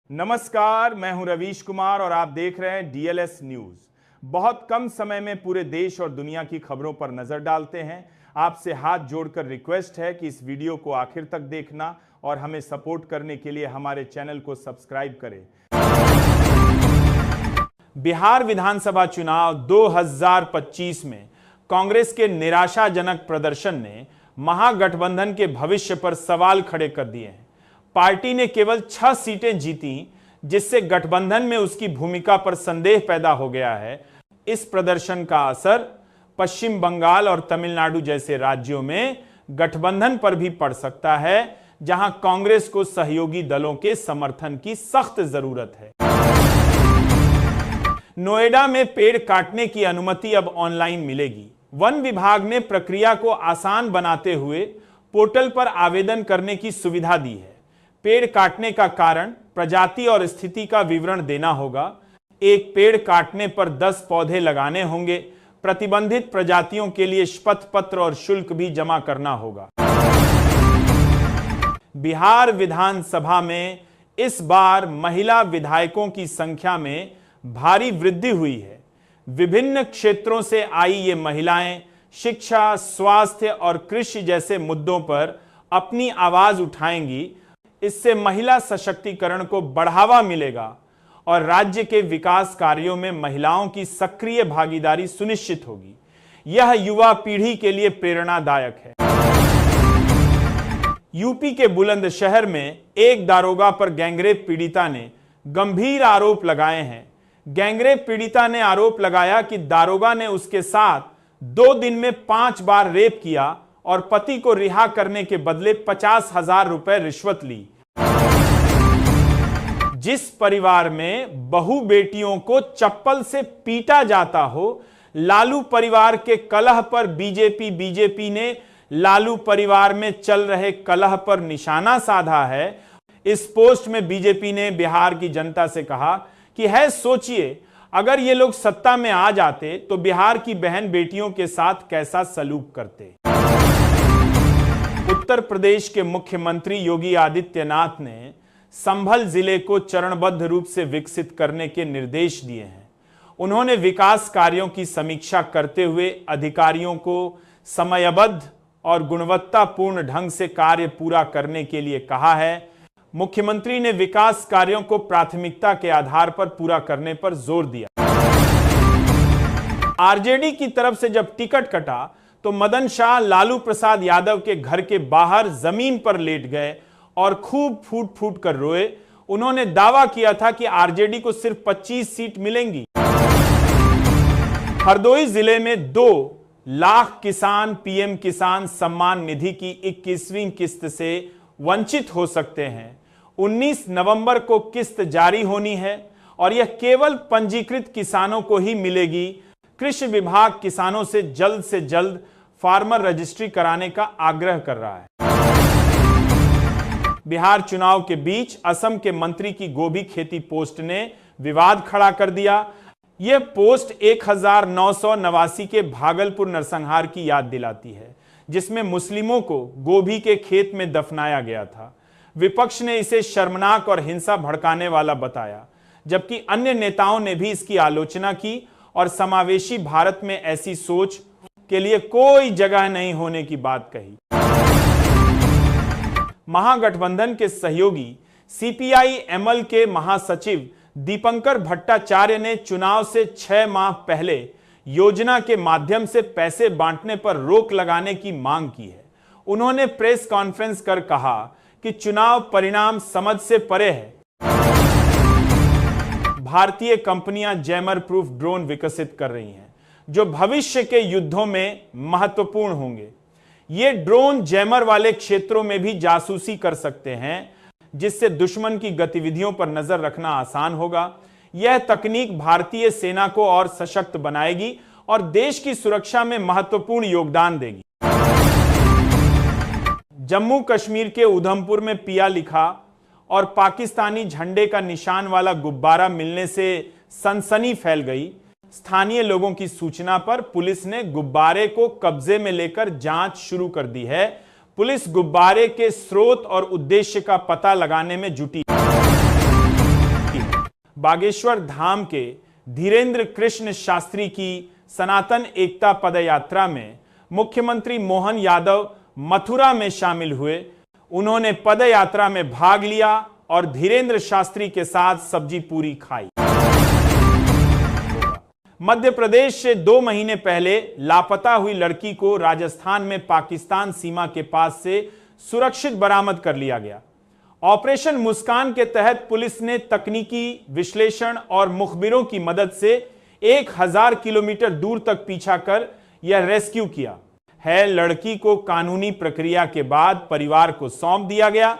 नमस्कार, मैं हूं रवीश कुमार और आप देख रहे हैं डीएलएस न्यूज। बहुत कम समय में पूरे देश और दुनिया की खबरों पर नजर डालते हैं। आपसे हाथ जोड़कर रिक्वेस्ट है कि इस वीडियो को आखिर तक देखना और हमें सपोर्ट करने के लिए हमारे चैनल को सब्सक्राइब करें। बिहार विधानसभा चुनाव 2025 में कांग्रेस के निराशाजनक प्रदर्शन ने महागठबंधन के भविष्य पर सवाल खड़े कर दिए हैं। पार्टी ने केवल 6 सीटें जीती, जिससे गठबंधन में उसकी भूमिका पर संदेह पैदा हो गया है। इस प्रदर्शन का असर पश्चिम बंगाल और तमिलनाडु जैसे राज्यों में गठबंधन पर भी पड़ सकता है, जहां कांग्रेस को सहयोगी दलों के समर्थन की सख्त जरूरत है। नोएडा में पेड़ काटने की अनुमति अब ऑनलाइन मिलेगी। वन विभाग ने प्रक्रिया को आसान बनाते हुए पोर्टल पर आवेदन करने की सुविधा दी है। पेड़ काटने का कारण, प्रजाति और स्थिति का विवरण देना होगा। एक पेड़ काटने पर 10 पौधे लगाने होंगे। प्रतिबंधित प्रजातियों के लिए शपथ पत्र और शुल्क भी जमा करना होगा। बिहार विधानसभा में इस बार महिला विधायकों की संख्या में भारी वृद्धि हुई है। विभिन्न क्षेत्रों से आई ये महिलाएं शिक्षा, स्वास्थ्य और कृषि जैसे मुद्दों पर अपनी आवाज उठाएंगी। इससे महिला सशक्तिकरण को बढ़ावा मिलेगा और राज्य के विकास कार्यों में महिलाओं की सक्रिय भागीदारी सुनिश्चित होगी। यह युवा पीढ़ी के लिए प्रेरणादायक है। यूपी के बुलंदशहर में एक दारोगा पर गैंगरेप पीड़िता ने गंभीर आरोप लगाए हैं। गैंगरेप पीड़िता ने आरोप लगाया कि दारोगा ने उसके साथ 2 दिन में 5 बार रेप किया और पति को रिहा करने के बदले 50,000 रुपए रिश्वत ली। जिस परिवार में बहू बेटियों को चप्पल से पीटा जाता हो, लालू परिवार के कलह पर बीजेपी ने लालू परिवार में चल रहे कलह पर निशाना साधा है। इस पोस्ट में बीजेपी ने बिहार की जनता से कहा कि सोचिए, अगर ये लोग सत्ता में आ जाते तो बिहार की बहन बेटियों के साथ कैसा सलूक करते। उत्तर प्रदेश के मुख्यमंत्री योगी आदित्यनाथ ने संभल जिले को चरणबद्ध रूप से विकसित करने के निर्देश दिए हैं। उन्होंने विकास कार्यों की समीक्षा करते हुए अधिकारियों को समयबद्ध और गुणवत्तापूर्ण ढंग से कार्य पूरा करने के लिए कहा है। मुख्यमंत्री ने विकास कार्यों को प्राथमिकता के आधार पर पूरा करने पर जोर दिया। आरजेडी की तरफ से जब टिकट कटा तो मदन शाह लालू प्रसाद यादव के घर के बाहर जमीन पर लेट गए और खूब फूट फूट कर रोए। उन्होंने दावा किया था कि आरजेडी को सिर्फ 25 सीट मिलेंगी। हरदोई जिले में 2 लाख किसान पीएम किसान सम्मान निधि की 21वीं किस्त से वंचित हो सकते हैं। 19 नवंबर को किस्त जारी होनी है और यह केवल पंजीकृत किसानों को ही मिलेगी। कृषि विभाग किसानों से जल्द फार्मर रजिस्ट्री कराने का आग्रह कर रहा है। बिहार चुनाव के बीच असम के मंत्री की गोभी खेती पोस्ट ने विवाद खड़ा कर दिया। यह पोस्ट 1989 के भागलपुर नरसंहार की याद दिलाती है, जिसमें मुस्लिमों को गोभी के खेत में दफनाया गया था। विपक्ष ने इसे शर्मनाक और हिंसा भड़काने वाला बताया, जबकि अन्य नेताओं ने भी इसकी आलोचना की और समावेशी भारत में ऐसी सोच के लिए कोई जगह नहीं होने की बात कही। महागठबंधन के सहयोगी सीपीआई-एमएल के महासचिव दीपंकर भट्टाचार्य ने चुनाव से 6 माह पहले योजना के माध्यम से पैसे बांटने पर रोक लगाने की मांग की है। उन्होंने प्रेस कॉन्फ्रेंस कर कहा कि चुनाव परिणाम समझ से परे है। भारतीय कंपनियां जैमर प्रूफ ड्रोन विकसित कर रही हैं, जो भविष्य के युद्धों में महत्वपूर्ण होंगे। ये ड्रोन जैमर वाले क्षेत्रों में भी जासूसी कर सकते हैं, जिससे दुश्मन की गतिविधियों पर नजर रखना आसान होगा। यह तकनीक भारतीय सेना को और सशक्त बनाएगी और देश की सुरक्षा में महत्वपूर्ण योगदान देगी। जम्मू कश्मीर के उधमपुर में पिया लिखा और पाकिस्तानी झंडे का निशान वाला गुब्बारा मिलने से सनसनी फैल गई। स्थानीय लोगों की सूचना पर पुलिस ने गुब्बारे को कब्जे में लेकर जांच शुरू कर दी है। पुलिस गुब्बारे के स्रोत और उद्देश्य का पता लगाने में जुटी। बागेश्वर धाम के धीरेन्द्र कृष्ण शास्त्री की सनातन एकता पदयात्रा में मुख्यमंत्री मोहन यादव मथुरा में शामिल हुए। उन्होंने पदयात्रा में भाग लिया और धीरेन्द्र शास्त्री के साथ सब्जी पूरी खाई। मध्य प्रदेश से 2 महीने पहले लापता हुई लड़की को राजस्थान में पाकिस्तान सीमा के पास से सुरक्षित बरामद कर लिया गया। ऑपरेशन मुस्कान के तहत पुलिस ने तकनीकी विश्लेषण और मुखबिरों की मदद से 1000 किलोमीटर दूर तक पीछा कर यह रेस्क्यू किया है। लड़की को कानूनी प्रक्रिया के बाद परिवार को सौंप दिया गया।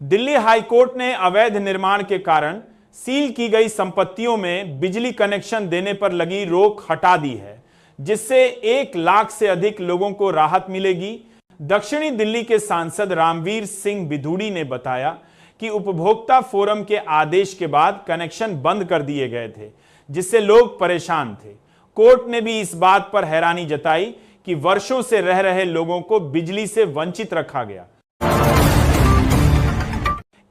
दिल्ली हाईकोर्ट ने अवैध निर्माण के कारण सील की गई संपत्तियों में बिजली कनेक्शन देने पर लगी रोक हटा दी है, जिससे 1 लाख से अधिक लोगों को राहत मिलेगी। दक्षिणी दिल्ली के सांसद रामवीर सिंह बिधूड़ी ने बताया कि उपभोक्ता फोरम के आदेश के बाद कनेक्शन बंद कर दिए गए थे, जिससे लोग परेशान थे। कोर्ट ने भी इस बात पर हैरानी जताई कि वर्षों से रह रहे लोगों को बिजली से वंचित रखा गया।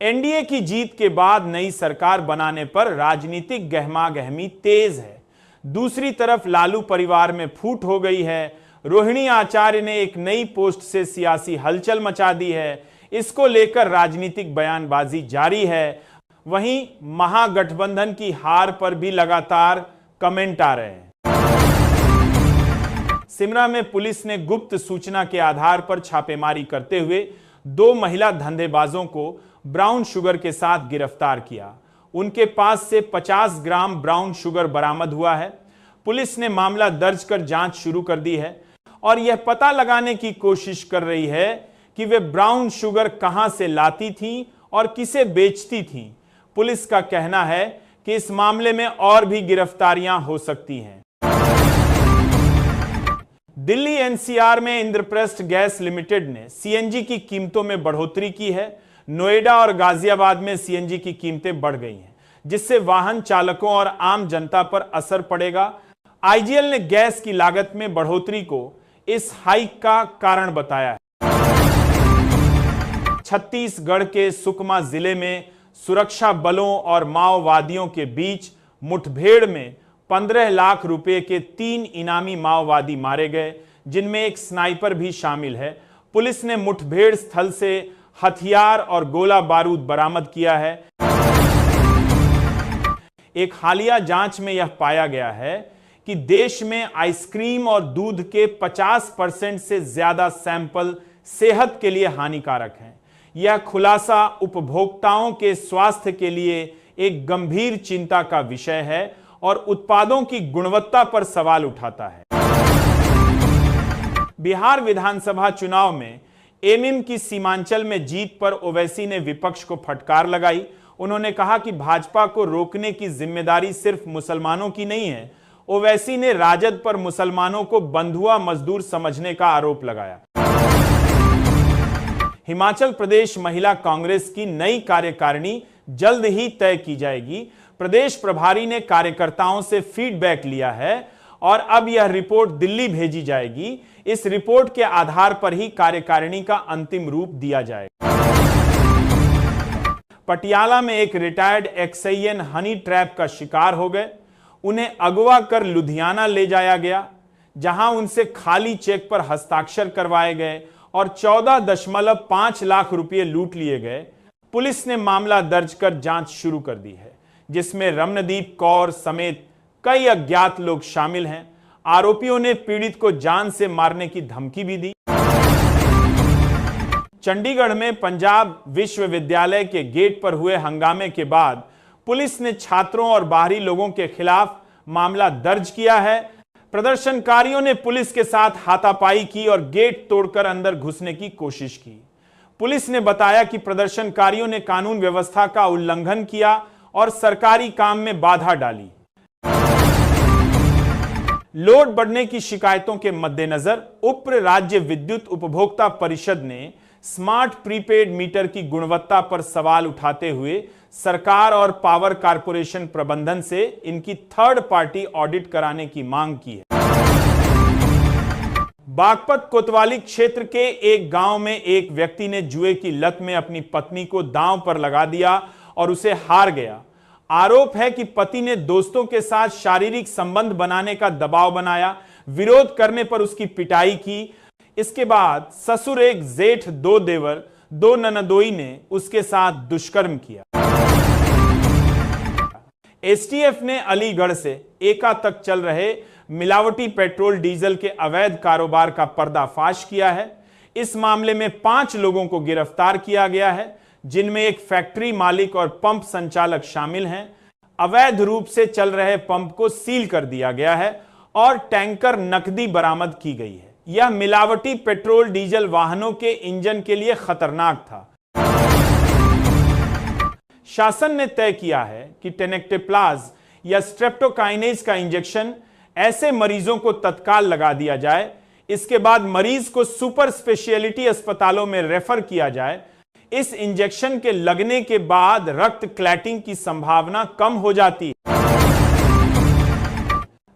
एनडीए की जीत के बाद नई सरकार बनाने पर राजनीतिक गहमागहमी तेज है। दूसरी तरफ लालू परिवार में फूट हो गई है। रोहिणी आचार्य ने एक नई पोस्ट से सियासी हलचल मचा दी है। इसको लेकर राजनीतिक बयानबाजी जारी है। वहीं महागठबंधन की हार पर भी लगातार कमेंट आ रहे हैं। सिमरा में पुलिस ने गुप्त सूचना के आधार पर छापेमारी करते हुए 2 महिला धंधेबाजों को ब्राउन शुगर के साथ गिरफ्तार किया। उनके पास से 50 ग्राम ब्राउन शुगर बरामद हुआ है। पुलिस ने मामला दर्ज कर जांच शुरू कर दी है और यह पता लगाने की कोशिश कर रही है कि वे ब्राउन शुगर कहां से लाती थीं और किसे बेचती थीं। पुलिस का कहना है कि इस मामले में और भी गिरफ्तारियां हो सकती हैं। दिल्ली एनसीआर में इंद्रप्रस्थ गैस लिमिटेड ने सीएनजी की कीमतों में बढ़ोतरी की है। नोएडा और गाजियाबाद में सीएनजी की कीमतें बढ़ गई हैं, जिससे वाहन चालकों और आम जनता पर असर पड़ेगा। आईजीएल ने गैस की लागत में बढ़ोतरी को इस हाइक का कारण बताया है। छत्तीसगढ़ के सुकमा जिले में सुरक्षा बलों और माओवादियों के बीच मुठभेड़ में 15 लाख रुपए के 3 इनामी माओवादी मारे गए, जिनमें एक स्नाइपर भी शामिल है। पुलिस ने मुठभेड़ स्थल से हथियार और गोला बारूद बरामद किया है। एक हालिया जांच में यह पाया गया है कि देश में आइसक्रीम और दूध के 50% से ज्यादा सैंपल सेहत के लिए हानिकारक हैं। यह खुलासा उपभोक्ताओं के स्वास्थ्य के लिए एक गंभीर चिंता का विषय है और उत्पादों की गुणवत्ता पर सवाल उठाता है। बिहार विधानसभा चुनाव में एमएम की सीमांचल में जीत पर ओवैसी ने विपक्ष को फटकार लगाई। उन्होंने कहा कि भाजपा को रोकने की जिम्मेदारी सिर्फ मुसलमानों की नहीं है। ओवैसी ने राजद पर मुसलमानों को बंधुआ मजदूर समझने का आरोप लगाया। हिमाचल प्रदेश महिला कांग्रेस की नई कार्यकारिणी जल्द ही तय की जाएगी। प्रदेश प्रभारी ने कार्यकर्ताओं से फीडबैक लिया है और अब यह रिपोर्ट दिल्ली भेजी जाएगी। इस रिपोर्ट के आधार पर ही कार्यकारिणी का अंतिम रूप दिया जाएगा। पटियाला में एक रिटायर्ड एक्सआईएन हनी ट्रैप का शिकार हो गए। उन्हें अगवा कर लुधियाना ले जाया गया, जहां उनसे खाली चेक पर हस्ताक्षर करवाए गए और 14.5 लाख रुपए लूट लिए गए। पुलिस ने मामला दर्ज कर जांच शुरू कर दी है, जिसमें रमनदीप कौर समेत कई अज्ञात लोग शामिल हैं। आरोपियों ने पीड़ित को जान से मारने की धमकी भी दी। चंडीगढ़ में पंजाब विश्वविद्यालय के गेट पर हुए हंगामे के बाद पुलिस ने छात्रों और बाहरी लोगों के खिलाफ मामला दर्ज किया है। प्रदर्शनकारियों ने पुलिस के साथ हाथापाई की और गेट तोड़कर अंदर घुसने की कोशिश की। पुलिस ने बताया कि प्रदर्शनकारियों ने कानून व्यवस्था का उल्लंघन किया और सरकारी काम में बाधा डाली। लोड बढ़ने की शिकायतों के मद्देनजर उप राज्य विद्युत उपभोक्ता परिषद ने स्मार्ट प्रीपेड मीटर की गुणवत्ता पर सवाल उठाते हुए सरकार और पावर कारपोरेशन प्रबंधन से इनकी थर्ड पार्टी ऑडिट कराने की मांग की है। बागपत कोतवाली क्षेत्र के एक गांव में एक व्यक्ति ने जुए की लत में अपनी पत्नी को दांव पर लगा दिया और उसे हार गया। आरोप है कि पति ने दोस्तों के साथ शारीरिक संबंध बनाने का दबाव बनाया, विरोध करने पर उसकी पिटाई की। इसके बाद ससुर, एक जेठ, 2 देवर, 2 ननदोई ने उसके साथ दुष्कर्म किया। एसटीएफ ने अलीगढ़ से एका तक चल रहे मिलावटी पेट्रोल डीजल के अवैध कारोबार का पर्दाफाश किया है। इस मामले में 5 लोगों को गिरफ्तार किया गया है, जिनमें एक फैक्ट्री मालिक और पंप संचालक शामिल हैं। अवैध रूप से चल रहे पंप को सील कर दिया गया है और टैंकर नकदी बरामद की गई है। यह मिलावटी पेट्रोल डीजल वाहनों के इंजन के लिए खतरनाक था। शासन ने तय किया है कि टेनेक्टेप्लाज या स्ट्रेप्टोकाइनेज का इंजेक्शन ऐसे मरीजों को तत्काल लगा दिया जाए। इसके बाद मरीज को सुपर स्पेशलिटी अस्पतालों में रेफर किया जाए। इस इंजेक्शन के लगने के बाद रक्त क्लैटिंग की संभावना कम हो जाती है।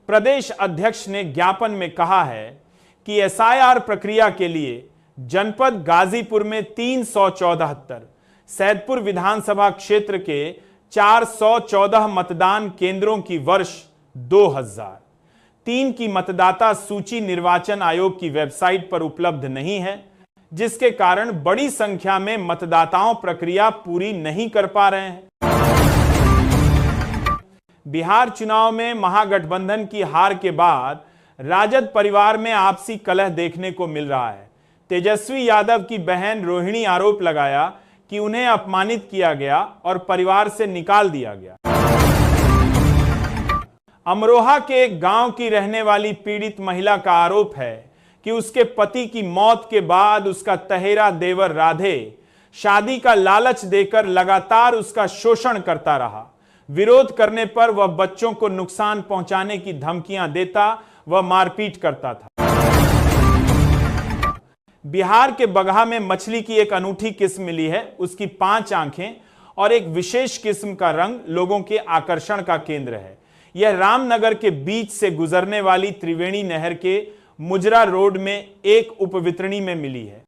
प्रदेश अध्यक्ष ने ज्ञापन में कहा है कि एसआईआर प्रक्रिया के लिए जनपद गाजीपुर में 374, सैदपुर विधानसभा क्षेत्र के 414 मतदान केंद्रों की वर्ष 2003 की मतदाता सूची निर्वाचन आयोग की वेबसाइट पर उपलब्ध नहीं है, जिसके कारण बड़ी संख्या में मतदाताओं प्रक्रिया पूरी नहीं कर पा रहे हैं। बिहार चुनाव में महागठबंधन की हार के बाद राजद परिवार में आपसी कलह देखने को मिल रहा है। तेजस्वी यादव की बहन रोहिणी आरोप लगाया कि उन्हें अपमानित किया गया और परिवार से निकाल दिया गया। अमरोहा के एक गांव की रहने वाली पीड़ित महिला का आरोप है कि उसके पति की मौत के बाद उसका तहेरा देवर राधे शादी का लालच देकर लगातार उसका शोषण करता रहा। विरोध करने पर वह बच्चों को नुकसान पहुंचाने की धमकियां देता व मारपीट करता था। बिहार के बगहा में मछली की एक अनूठी किस्म मिली है। उसकी 5 आंखें और एक विशेष किस्म का रंग लोगों के आकर्षण का केंद्र है। यह रामनगर के बीच से गुजरने वाली त्रिवेणी नहर के मुजरा रोड में एक उपवितरणी में मिली है।